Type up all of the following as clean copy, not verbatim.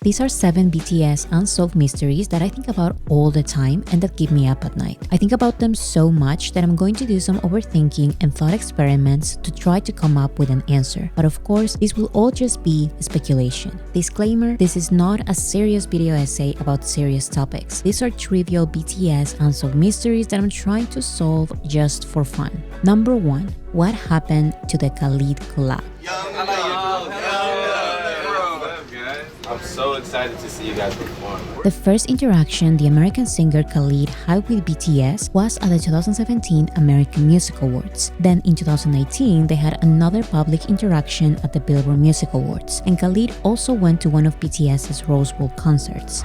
These are 7 BTS unsolved mysteries that I think about all the time and that keep me up at night. I think about them so much that I'm going to do some overthinking and thought experiments to try to come up with an answer. But of course, this will all just be speculation. Disclaimer, this is not a serious video essay about serious topics. These are trivial BTS unsolved mysteries that I'm trying to solve just for fun. Number 1. What happened to the Khalid collab? I'm so excited to see you guys perform. The first interaction the American singer Khalid had with BTS was at the 2017 American Music Awards. Then in 2019, they had another public interaction at the Billboard Music Awards, and Khalid also went to one of BTS's Rose Bowl concerts.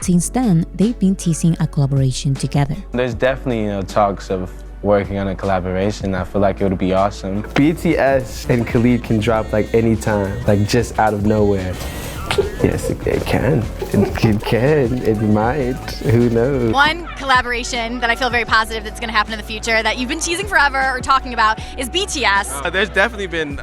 Since then, they've been teasing a collaboration together. There's definitely, talks of working on a collaboration. I feel like it would be awesome. BTS and Khalid can drop like anytime, like just out of nowhere. Yes, it can. It can. It might. Who knows? One collaboration that I feel very positive that's going to happen in the future that you've been teasing forever or talking about is BTS. There's definitely been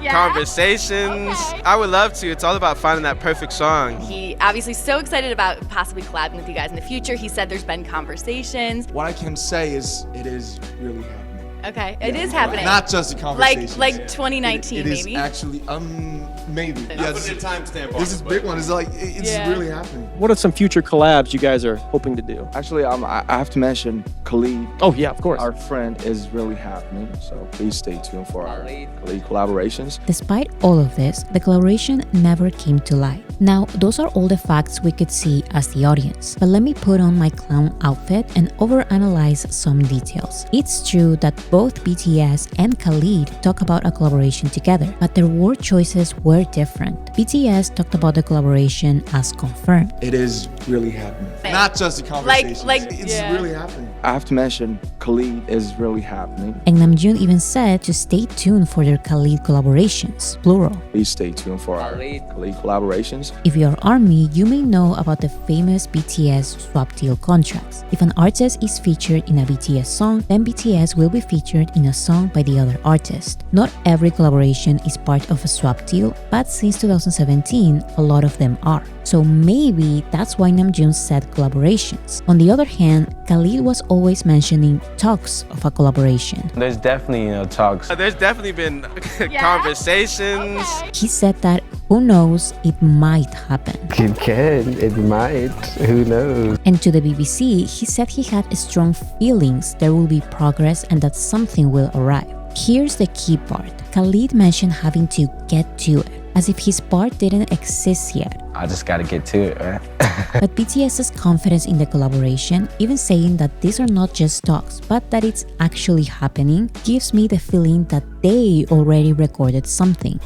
conversations. Okay. I would love to. It's all about finding that perfect song. He obviously so excited about possibly collabing with you guys in the future. He said there's been conversations. What I can say is it is really happening. Okay, it is happening. Not just a conversation. Like 2019 it maybe. It is actually, maybe. Yeah, put a timestamp on This is a big one. It's like, it's really happening. What are some future collabs you guys are hoping to do? Actually, I have to mention Khalid. Oh yeah, of course. Our friend is really happening, so please stay tuned for our Khalid collaborations. Despite all of this, the collaboration never came to light. Now, those are all the facts we could see as the audience, but let me put on my clown outfit and overanalyze some details. It's true that both BTS and Khalid talk about a collaboration together, but their word choices were different. BTS talked about the collaboration as confirmed. It is really happening. Not just a conversation. It's really happening. I have to mention Khalid is really happening. And Namjoon even said to stay tuned for their Khalid collaborations, plural. Please stay tuned for our Khalid collaborations. If you're ARMY, you may know about the famous BTS swap deal contracts. If an artist is featured in a BTS song, then BTS will be featured in a song by the other artist. Not every collaboration is part of a swap deal, but since 2017, a lot of them are. So maybe that's why Namjoon said collaborations. On the other hand, Khalid was always mentioning talks of a collaboration. There's definitely, talks. There's definitely been conversations. Okay. He said that who knows, it might happen. It can. It might. Who knows? And to the BBC, he said he had strong feelings there will be progress and that something will arrive. Here's the key part. Khalid mentioned having to get to it, as if his part didn't exist yet. I just gotta get to it, right? But BTS's confidence in the collaboration, even saying that these are not just talks, but that it's actually happening, gives me the feeling that they already recorded something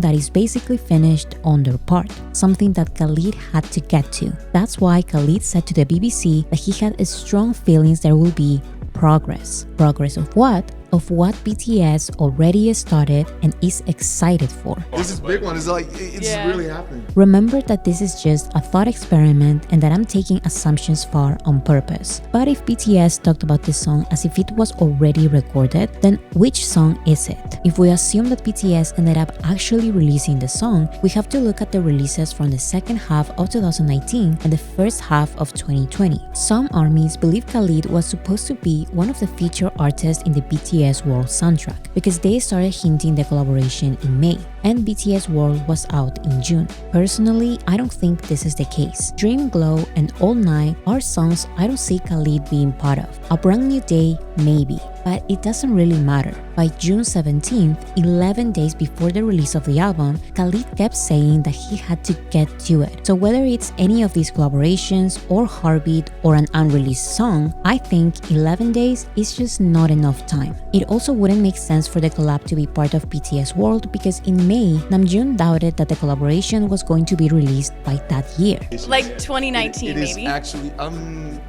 that is basically finished on their part, something that Khalid had to get to. That's why Khalid said to the BBC that he had strong feelings there will be progress. Progress of what? Of what BTS already started and is excited for. This is a big one. It's like, it's really happening. Remember that this is just a thought experiment and that I'm taking assumptions far on purpose. But if BTS talked about this song as if it was already recorded, then which song is it? If we assume that BTS ended up actually releasing the song, we have to look at the releases from the second half of 2019 and the first half of 2020. Some armies believe Khalid was supposed to be one of the featured artists in the BTS World soundtrack because they started hinting the collaboration in May, and BTS World was out in June. Personally, I don't think this is the case. Dream Glow and All Night are songs I don't see Khalid being part of. A Brand New Day, maybe, but it doesn't really matter. By June 17th, 11 days before the release of the album, Khalid kept saying that he had to get to it. So whether it's any of these collaborations or Heartbeat or an unreleased song, I think 11 days is just not enough time. It also wouldn't make sense for the collab to be part of BTS World because in May, Namjoon doubted that the collaboration was going to be released by that year. Like 2019 maybe. It is actually,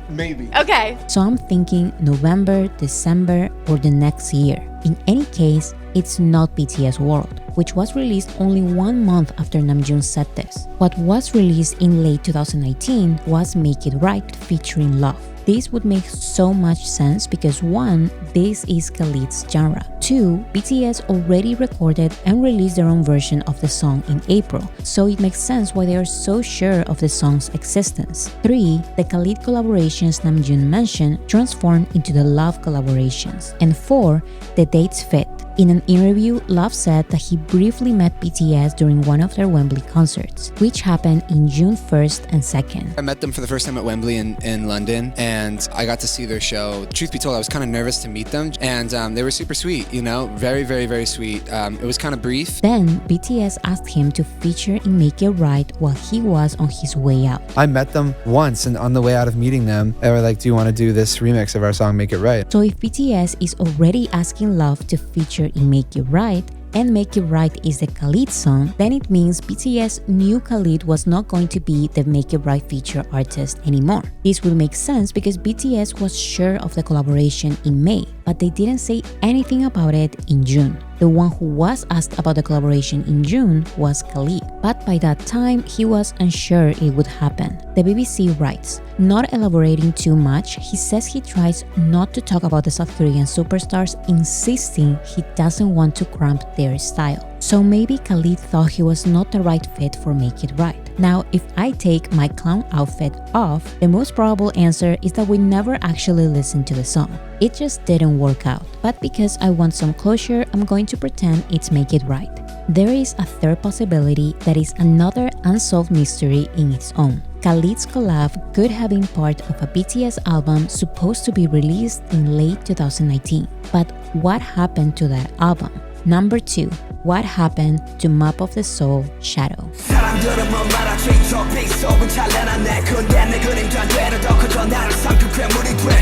maybe. Okay. So I'm thinking November, December, or the next year. In any case, it's not BTS World, which was released only 1 month after Namjoon said this. What was released in late 2019 was Make It Right featuring Love. This would make so much sense because 1. This is Khalid's genre. 2. BTS already recorded and released their own version of the song in April, so it makes sense why they are so sure of the song's existence. 3. The Khalid collaborations Namjoon mentioned transformed into the Love collaborations. And 4. The dates fit. In an interview, Love said that he briefly met BTS during one of their Wembley concerts, which happened in June 1st and 2nd. I met them for the first time at Wembley in London, and I got to see their show. Truth be told, I was kind of nervous to meet them, and they were super sweet, you know, very, very, very sweet. It was kind of brief. Then, BTS asked him to feature in Make It Right while he was on his way out. I met them once, and on the way out of meeting them, they were like, do you want to do this remix of our song Make It Right? So if BTS is already asking Love to feature in Make It Right, and Make It Right is the Khalid song, then it means BTS knew Khalid was not going to be the Make It Right feature artist anymore. This would make sense because BTS was sure of the collaboration in May, but they didn't say anything about it in June. The one who was asked about the collaboration in June was Khalid, but by that time, he was unsure it would happen. The BBC writes, not elaborating too much, he says he tries not to talk about the South Korean superstars, insisting he doesn't want to cramp their style. So maybe Khalid thought he was not the right fit for Make It Right. Now, if I take my clown outfit off, the most probable answer is that we never actually listened to the song. It just didn't work out. But because I want some closure, I'm going to pretend it's Make It Right. There is a third possibility that is another unsolved mystery in its own. Khalid's collab could have been part of a BTS album supposed to be released in late 2019. But what happened to that album? Number 2. What happened to Map of the Soul, Shadow?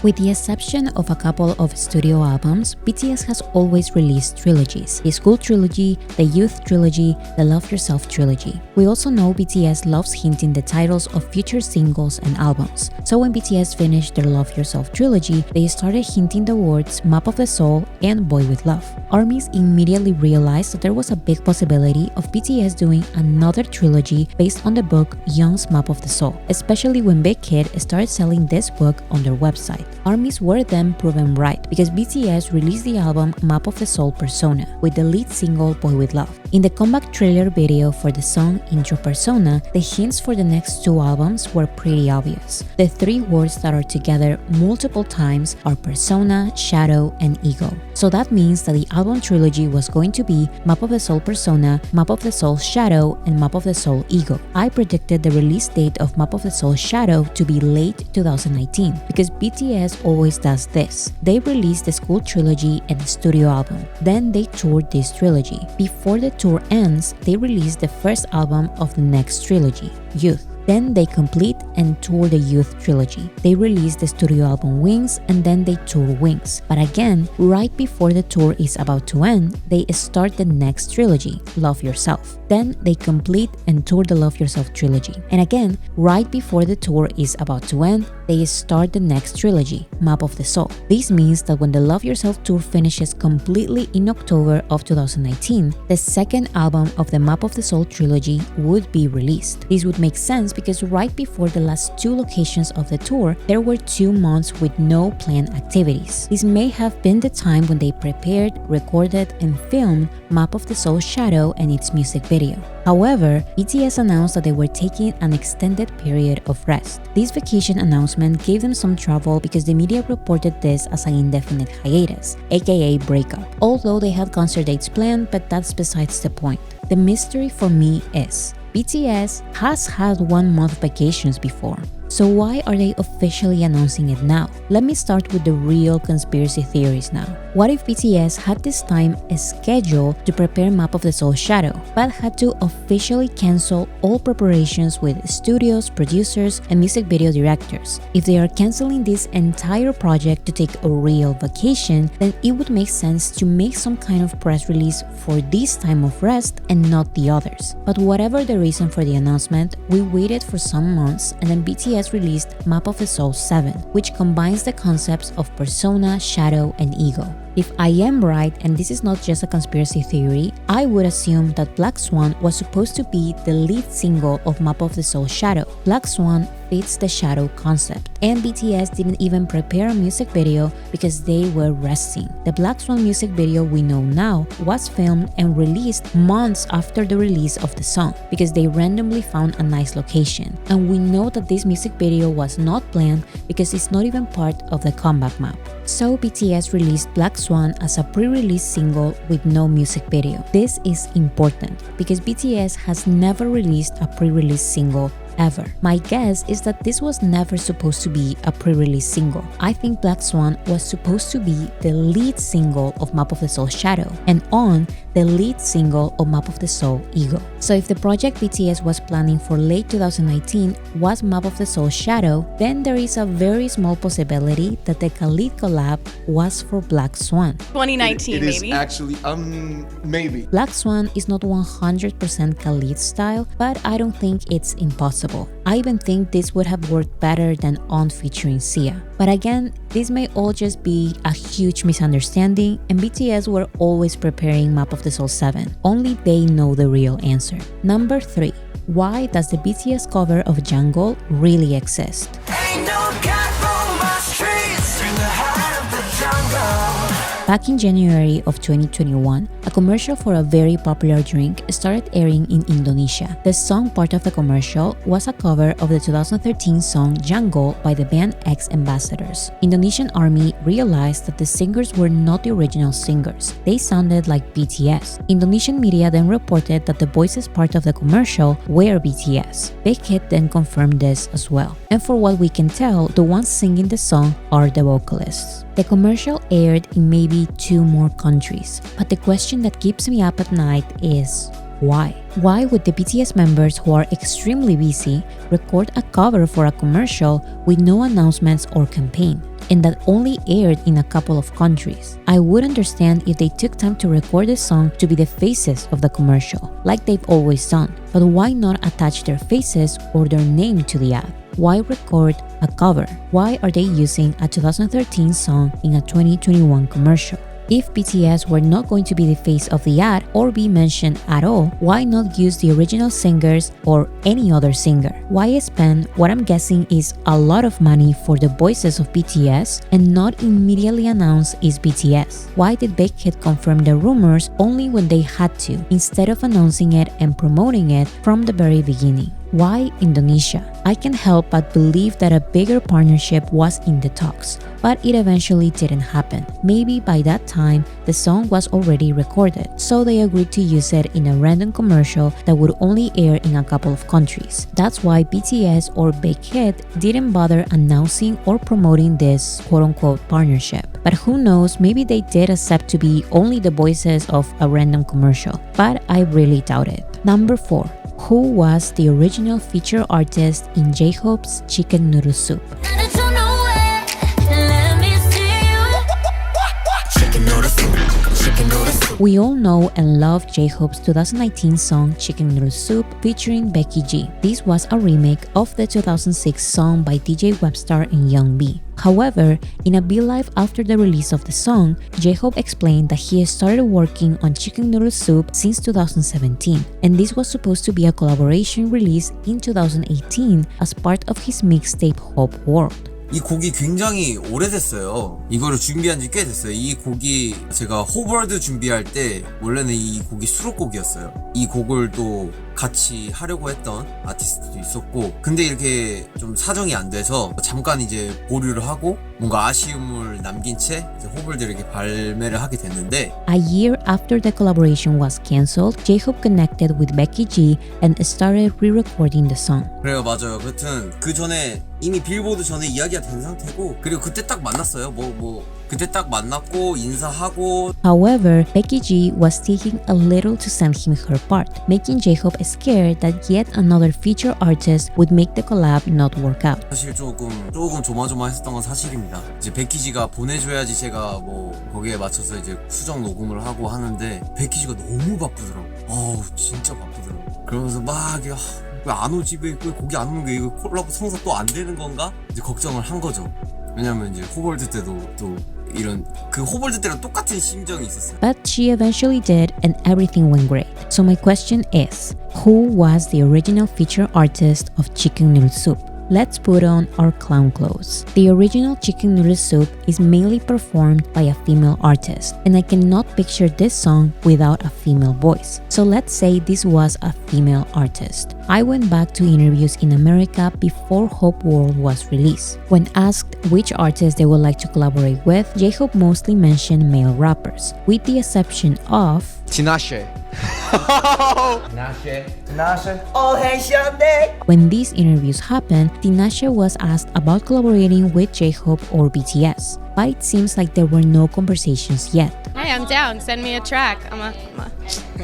With the exception of a couple of studio albums, BTS has always released trilogies: the School Trilogy, the Youth Trilogy, the Love Yourself Trilogy. We also know BTS loves hinting the titles of future singles and albums. So when BTS finished their Love Yourself Trilogy, they started hinting the words Map of the Soul and Boy With Love. ARMYs immediately realized that there was a big possibility of BTS doing another trilogy based on the book Young's Map of the Soul, especially when Big Hit started selling this book on their website. ARMYs were then proven right because BTS released the album Map of the Soul Persona with the lead single Boy With Love. In the comeback trailer video for the song Intro Persona, the hints for the next 2 albums were pretty obvious. The 3 words that are together multiple times are persona, shadow, and ego. So that means that the album trilogy was going to be Map of the Soul Persona, Map of the Soul Shadow, and Map of the Soul Ego. I predicted the release date of Map of the Soul Shadow to be late 2019 because BTS always does this. They release the School Trilogy and the studio album. Then they toured this trilogy. Before the tour ends, they release the first album of the next trilogy, Youth. Then they complete and tour the Youth Trilogy. They release the studio album Wings and then they tour Wings. But again, right before the tour is about to end, they start the next trilogy, Love Yourself. Then they complete and tour the Love Yourself Trilogy. And again, right before the tour is about to end, they start the next trilogy, Map of the Soul. This means that when the Love Yourself tour finishes completely in October of 2019, the second album of the Map of the Soul trilogy would be released. This would make sense because right before the last 2 locations of the tour, there were 2 months with no planned activities. This may have been the time when they prepared, recorded, and filmed Map of the Soul Shadow and its music video. However, BTS announced that they were taking an extended period of rest. This vacation announcement gave them some trouble because the media reported this as an indefinite hiatus, aka breakup. Although they had concert dates planned, but that's besides the point. The mystery for me is, BTS has had 1-month vacations before. So why are they officially announcing it now? Let me start with the real conspiracy theories now. What if BTS had this time a schedule to prepare Map of the Soul Shadow, but had to officially cancel all preparations with studios, producers, and music video directors? If they are canceling this entire project to take a real vacation, then it would make sense to make some kind of press release for this time of rest and not the others. But whatever the reason for the announcement, we waited for some months and then BTS released Map of the Soul 7, which combines the concepts of persona, shadow, and ego. If I am right, and this is not just a conspiracy theory, I would assume that Black Swan was supposed to be the lead single of Map of the Soul Shadow. Black Swan fits the shadow concept, and BTS didn't even prepare a music video because they were resting. The Black Swan music video we know now was filmed and released months after the release of the song because they randomly found a nice location. And we know that this music video was not planned because it's not even part of the comeback map. So BTS released Black Swan as a pre-release single with no music video. This is important because BTS has never released a pre-release single ever. My guess is that this was never supposed to be a pre-release single. I think Black Swan was supposed to be the lead single of Map of the Soul Shadow and On the lead single of Map of the Soul Ego. So if the project BTS was planning for late 2019 was Map of the Soul Shadow, then there is a very small possibility that the Khalid collab was for Black Swan. 2019 it maybe. Is actually, maybe. Black Swan is not 100% Khalid style, but I don't think it's impossible. I even think this would have worked better than On featuring Sia. But again, this may all just be a huge misunderstanding, and BTS were always preparing Map of the Soul 7. Only they know the real answer. Number 3. Why does the BTS cover of Jungle really exist? Ain't no cat roam my streets in the heart of the jungle. Back in January of 2021, a commercial for a very popular drink started airing in Indonesia. The song part of the commercial was a cover of the 2013 song Jungle by the band X Ambassadors. Indonesian army realized that the singers were not the original singers. They sounded like BTS. Indonesian media then reported that the voices part of the commercial were BTS. Big Hit then confirmed this as well. And for what we can tell, the ones singing the song are the vocalists. The commercial aired in maybe 2 more countries, but the question that keeps me up at night is why? Why would the BTS members who are extremely busy record a cover for a commercial with no announcements or campaign, and that only aired in a couple of countries? I would understand if they took time to record the song to be the faces of the commercial, like they've always done, but why not attach their faces or their name to the ad? Why record a cover? Why are they using a 2013 song in a 2021 commercial? If BTS were not going to be the face of the ad or be mentioned at all, why not use the original singers or any other singer? Why spend what I'm guessing is a lot of money for the voices of BTS and not immediately announce it's BTS? Why did Big Hit confirm the rumors only when they had to, instead of announcing it and promoting it from the very beginning? Why Indonesia? I can't help but believe that a bigger partnership was in the talks, but it eventually didn't happen. Maybe by that time, the song was already recorded, so they agreed to use it in a random commercial that would only air in a couple of countries. That's why BTS or Big Hit didn't bother announcing or promoting this quote-unquote partnership. But who knows, maybe they did accept to be only the voices of a random commercial, but I really doubt it. Number 4. Who was the original feature artist in J-Hope's Chicken Noodle Soup? We all know and love J-Hope's 2019 song Chicken Noodle Soup featuring Becky G. This was a remake of the 2006 song by DJ Webstar and Young B. However, in a Be Live after the release of the song, J-Hope explained that he started working on Chicken Noodle Soup since 2017, and this was supposed to be a collaboration release in 2018 as part of his mixtape Hope World. 이 곡이 굉장히 오래됐어요. 이거를 준비한 지 꽤 됐어요. 이 곡이 제가 호버드 준비할 때 원래는 이 곡이 수록곡이었어요. 이 곡을 또 같이 하려고 했던 아티스트도 있었고, 근데 이렇게 좀 사정이 안 돼서 잠깐 이제 보류를 하고 뭔가 아쉬움을 남긴 채 이제 호버드에게 발매를 하게 됐는데, A year after the collaboration was cancelled, J-Hope connected with Becky G and started re-recording the song. 그래요, 맞아요. 여튼 그 전에 이미 빌보드 전에 이야기가 된 상태고, 그리고 그때 딱 만났어요. 그때 딱 만났고 인사하고. However, Becky G was taking a little to send him her part, making J-Hope scared that yet another feature artist would make the collab not work out. 사실 조금 조마조마했었던 건 사실입니다. 이제 베키지가 보내줘야지 제가 뭐 거기에 맞춰서 이제 수정 녹음을 하고 하는데 베키지가 너무 바쁘더라고. 진짜 바쁘더라고. 그러면서 막 왜 안 오지? 왜 곡이 안 오는 게 이거 콜라보 성사 또 안 되는 건가? 이제 걱정을 한 거죠. 왜냐면 이제 호벌드 때도 또 이런 그 호벌드 때랑 똑같은 심정이 있었어요. But she eventually did, and everything went great. So my question is, who was the original feature artist of Chicken Noodle Soup? Let's put on our clown clothes. The original Chicken Noodle Soup is mainly performed by a female artist, and I cannot picture this song without a female voice. So let's say this was a female artist. I went back to interviews in America before Hope World was released. When asked which artists they would like to collaborate with, J-Hope mostly mentioned male rappers, with the exception of Tinashe. When these interviews happened, Tinashe was asked about collaborating with J-Hope or BTS, but it seems like there were no conversations yet. Hey, I'm down. Send me a track. I'm a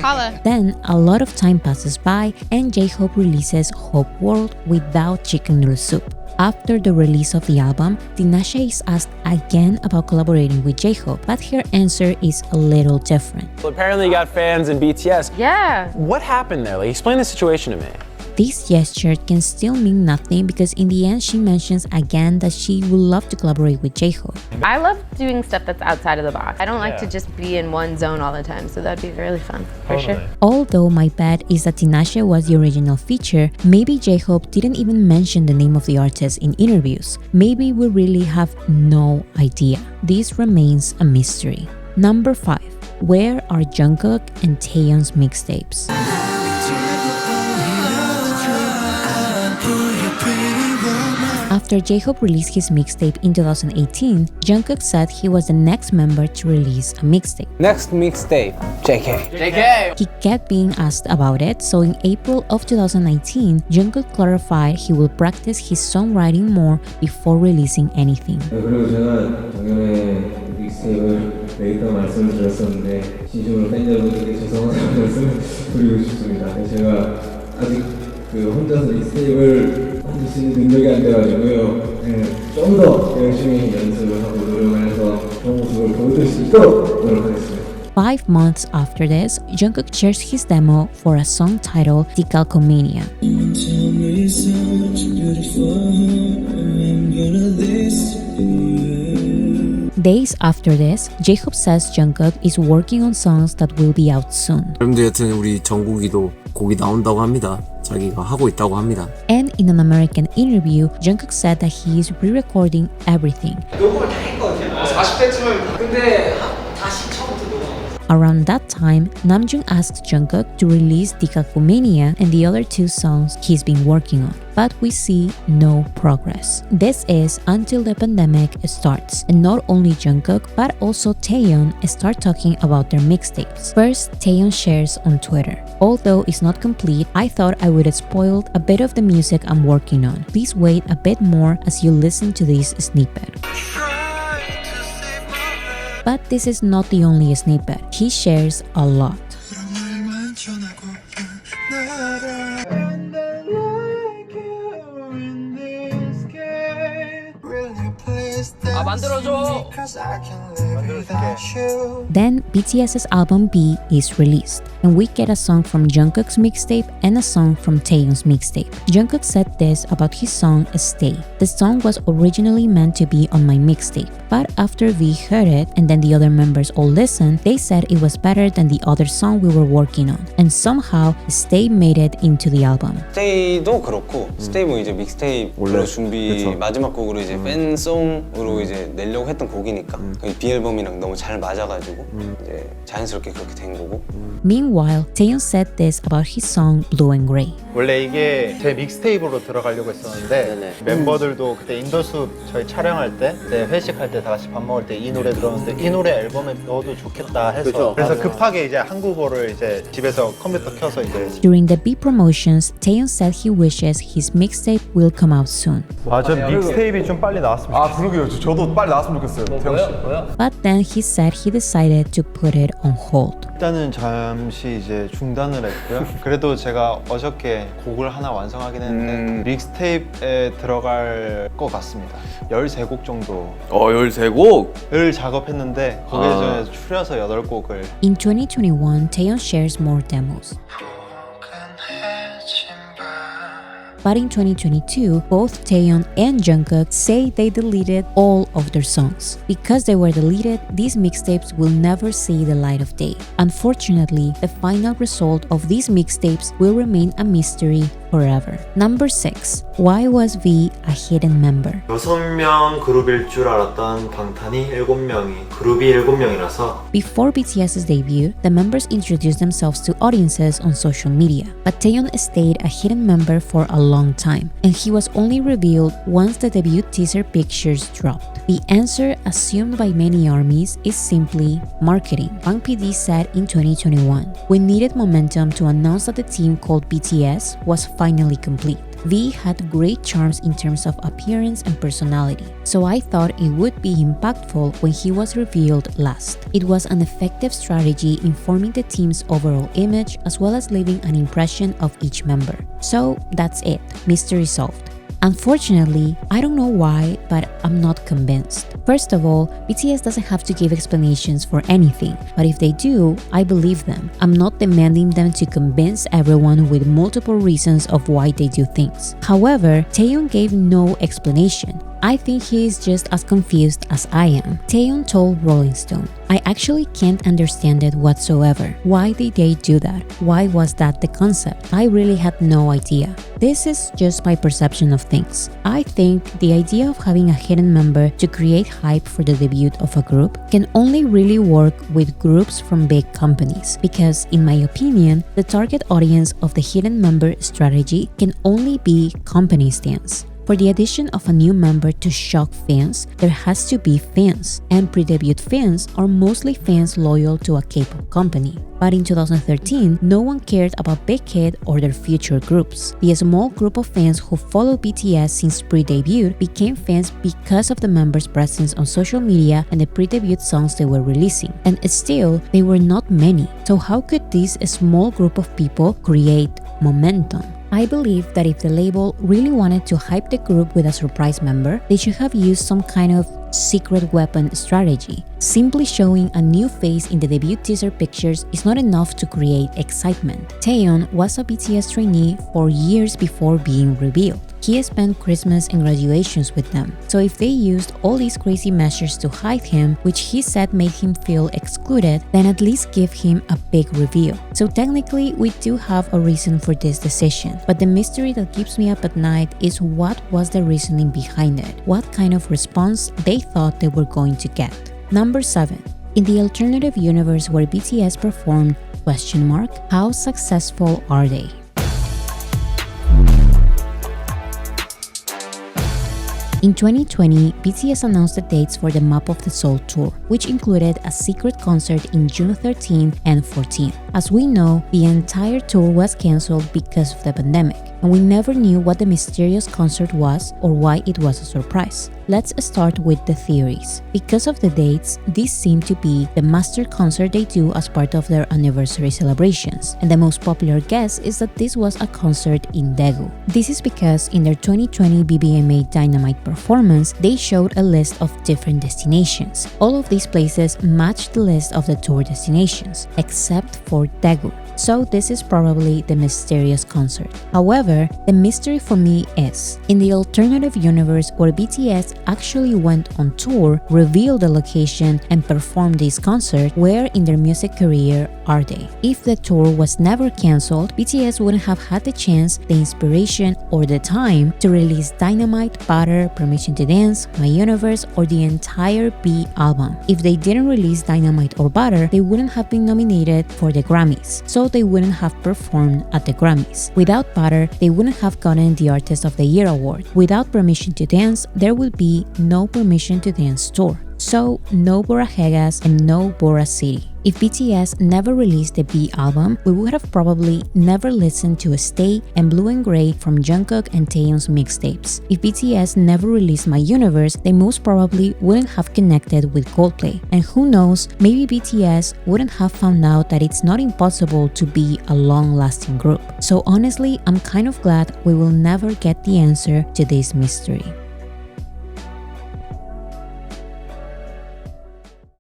holla. Then a lot of time passes by and J-Hope releases Hope World without Chicken Noodle Soup. After the release of the album, Tinashe is asked again about collaborating with J-Hope, but her answer is a little different. Well, apparently you got fans in BTS. Yeah. What happened there? Like, explain the situation to me. This gesture can still mean nothing because in the end she mentions again that she would love to collaborate with J-Hope. I love doing stuff that's outside of the box. I don't like to just be in one zone all the time, so that'd be really fun, for sure. Although my bet is that Tinashe was the original feature, maybe J-Hope didn't even mention the name of the artist in interviews. Maybe we really have no idea. This remains a mystery. Number 5. Where are Jungkook and Taeyeon's mixtapes? After J-Hope released his mixtape in 2018, Jungkook said he was the next member to release a mixtape. Next mixtape, JK. He kept being asked about it, so in April of 2019, Jungkook clarified he will practice his songwriting more before releasing anything. 그리고 제가 작년에 믹스테이프를 내겠다고 말씀을 드렸었는데 진심으로 팬여러분들께 죄송하다는 말씀을 드리고 싶습니다. 제가 아직 혼자서 믹스테이프를 만들 수 있는 능력이 안 돼가지고요. 좀 더 열심히 연습을 하고 노력을 해서 좋은 모습을 보여줄 수 있도록 노력하겠습니다. 5 months after this, Jungkook shares his demo for a song titled Decalcomania. Days after this, J-Hope says Jungkook is working on songs that will be out soon. 여러분들 여튼 우리 정국이도 곡이 나온다고 합니다. 자기가 하고 있다고 합니다. And in an American interview, Jungkook said that he is re-recording everything. 녹음을 다 했거든요. 40대쯤은 근데 다시 처음부터 녹음. Around that time, Namjoon asked Jungkook to release Decalcomania and the other 2 songs he's been working on, but we see no progress. This is until the pandemic starts, and not only Jungkook but also Taeyeon start talking about their mixtapes. First, Taeyeon shares on Twitter. Although it's not complete, I thought I would have spoiled a bit of the music I'm working on. Please wait a bit more as you listen to this snippet. But this is not the only snippet. He shares a lot. 만들어줘. Then BTS's album B is released, and we get a song from Jungkook's mixtape and a song from Taeyeon's mixtape. Jungkook said this about his song Stay. The song was originally meant to be on my mixtape, but after we heard it and then the other members all listened, they said it was better than the other song we were working on, and somehow Stay made it into the album. 스테이도 그렇고 스테이도 이제 믹스테이프로 준비 마지막 곡으로 이제 팬송으로 이제 내려고 했던 곡이니까 비 앨범이랑 너무 잘 맞아가지고 이제 자연스럽게 그렇게 된 거고. Meanwhile, Taeyeon said this about his song Blue and Gray. 원래 이게 제 믹스테이프로 들어가려고 했었는데 멤버들도 그때 인더숲 저희 촬영할 때 회식할 때 다 같이 밥 먹을 때 이 노래 들었는데 이 노래 앨범에 넣어도 좋겠다 해서 그래서 급하게 이제 한국어를 이제 집에서 컴퓨터 켜서 이제 During the B promotions, Taeyeon said he wishes his mixtape will come out soon. 저 믹스테이프이 좀 빨리 나왔으면 좋겠어요. 그러게요. 저도 빨리 나왔으면 좋겠어요. 태영 씨. But then he said he decided to put it on hold. 일단은 잠시 이제 중단을 했고요. 그래도 제가 어저께 곡을 하나 완성하긴 했는데 믹스테이프에 들어갈 것 같습니다. 13곡 정도 13곡? 작업했는데 거기에 추려서 8곡을 In 2021, Taeyeon shares more demos. But in 2022, both Taeyeon and Jungkook say they deleted all of their songs. Because they were deleted, these mixtapes will never see the light of day. Unfortunately, the final result of these mixtapes will remain a mystery forever. Number 6. Why was V a hidden member? 6명 그룹일 줄 알았던 방탄이 7명이 그룹이 7명이라서 Before BTS's debut, the members introduced themselves to audiences on social media. But Taeyeon stayed a hidden member for a long time, and he was only revealed once the debut teaser pictures dropped. The answer, assumed by many armies, is simply marketing. Bang PD said in 2021, "We needed momentum to announce that the team called BTS was finally complete. V had great charms in terms of appearance and personality, so I thought it would be impactful when he was revealed last. It was an effective strategy in forming the team's overall image as well as leaving an impression of each member. So that's it, mystery solved." Unfortunately, I don't know why, but I'm not convinced. First of all, BTS doesn't have to give explanations for anything, but if they do, I believe them. I'm not demanding them to convince everyone with multiple reasons of why they do things. However, Taeyeon gave no explanation. I think he is just as confused as I am. Taeyeon told Rolling Stone, "I actually can't understand it whatsoever. Why did they do that? Why was that the concept? I really had no idea. This is just my perception of things. I think the idea of having a hidden member to create hype for the debut of a group can only really work with groups from big companies, because in my opinion, the target audience of the hidden member strategy can only be company stans. For the addition of a new member to shock fans, there has to be fans, and pre-debut fans are mostly fans loyal to a K-pop company. But in 2013, no one cared about Big Hit or their future groups. The small group of fans who followed BTS since pre-debut became fans because of the members' presence on social media and the pre-debut songs they were releasing. And still, they were not many. So how could this small group of people create momentum? I believe that if the label really wanted to hype the group with a surprise member, they should have used some kind of secret weapon strategy. Simply showing a new face in the debut teaser pictures is not enough to create excitement. Taeyeon was a BTS trainee for years before being revealed. He spent Christmas and graduations with them. So if they used all these crazy measures to hide him, which he said made him feel excluded, then at least give him a big reveal. So technically, we do have a reason for this decision. But the mystery that keeps me up at night is what was the reasoning behind it? What kind of response they thought they were going to get? Number 7. In the alternative universe where BTS performed, how successful are they? In 2020, BTS announced the dates for the Map of the Soul tour, which included a secret concert in June 13 and 14. As we know, the entire tour was cancelled because of the pandemic, and we never knew what the mysterious concert was or why it was a surprise. Let's start with the theories. Because of the dates, this seemed to be the master concert they do as part of their anniversary celebrations, and the most popular guess is that this was a concert in Daegu. This is because in their 2020 BBMA Dynamite performance, they showed a list of different destinations. All of these places matched the list of the tour destinations, except for Daegu. So this is probably the mysterious concert. However, the mystery for me is, in the alternative universe where BTS actually went on tour, revealed the location, and performed this concert, where in their music career are they? If the tour was never cancelled, BTS wouldn't have had the chance, the inspiration, or the time to release Dynamite, Butter, Permission to Dance, My Universe, or the entire B album. If they didn't release Dynamite or Butter, they wouldn't have been nominated for the Grammys, so they wouldn't have performed at the Grammys. Without Butter, they wouldn't have gotten the Artist of the Year award. Without Permission to Dance, there would be no Permission to Dance tour. So, no Borajegas and no Bora City. If BTS never released the B album, we would have probably never listened to Stay and Blue and Grey from Jungkook and Taeyeon's mixtapes. If BTS never released My Universe, they most probably wouldn't have connected with Coldplay. And who knows, maybe BTS wouldn't have found out that it's not impossible to be a long-lasting group. So honestly, I'm kind of glad we will never get the answer to this mystery.